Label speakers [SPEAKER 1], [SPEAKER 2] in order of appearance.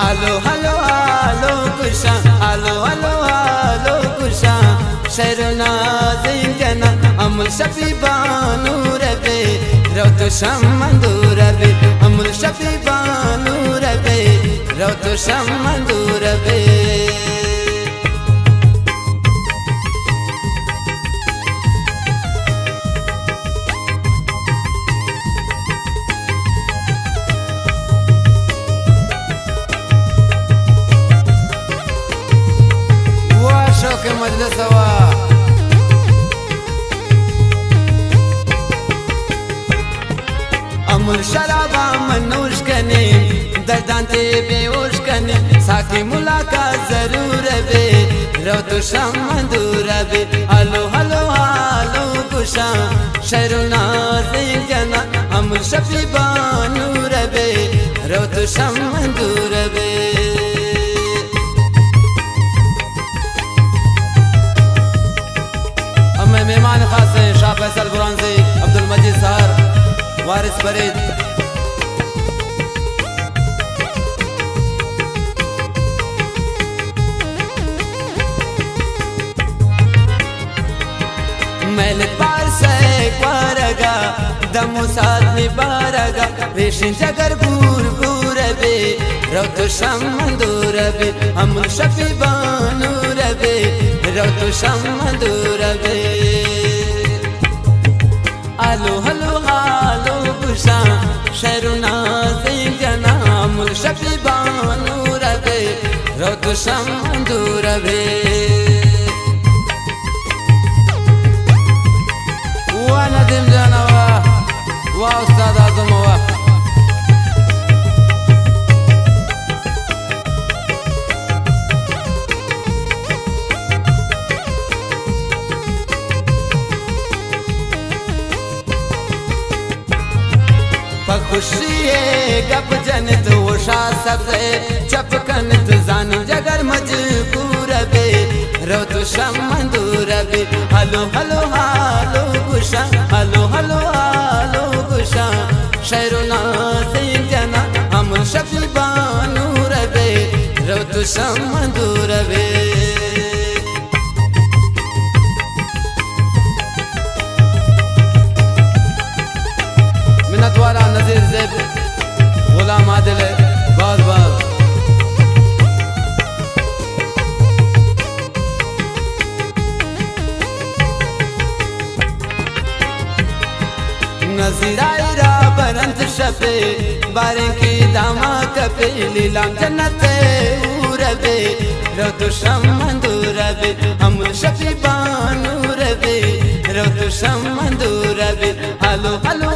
[SPEAKER 1] hello hello hello कुशा hello hello hello कुशा शहरनाज जना अमुल शफी बानू रबे रौत शमंदू रबे अमुल शफी बानू रबे रौत शमंदू रबे के मजलिस हवा अमुल शराबा मनोश कने दर्दांते बेहोश कने साकी मुलाकात जरूर बे रौत शमंदूर बे हलो हलो हालो कुशा शहरनाज जना अमुल शफी बानू रबे रौत शमंदूर बे मेहमान खास हैं शाह फैसल बुरानसी अब्दुल मजीद सहर वारिस फरीद मैल पार से क्वारगा दमो साथ निबारगा रेशिन जगर बूर बूर बे रौत शमंदूर बे अमुल शफी बानू रबे रौत शमंदूर बे आलो हलो हालो कुशा शहरनाज जना अमुल शफी बानू रबे रौत शमंदूर बे वाह नदीम जाना वाह उस्ताद आज़म वाह खुशी गप जनित होशा सबसे चपकनित जानी जगर मजबूर बे रौत शमंदूर बे हलो हलो हालो कुशा हलो हलो हालो कुशा शहरनाज जना अमुल शफी बानू रबे रौत शमंदूर बे मिन्नतवाला नज़ीर ज़ैब गुलाम आदिल बाज बाज नज़ीराइरा बरंत शफे बारे की दामा कपे लीलाम जन्नत उरबे रौत शमंदूर बे अमुल शफी बानू रबे रौत शमंदूर बे हलो हलो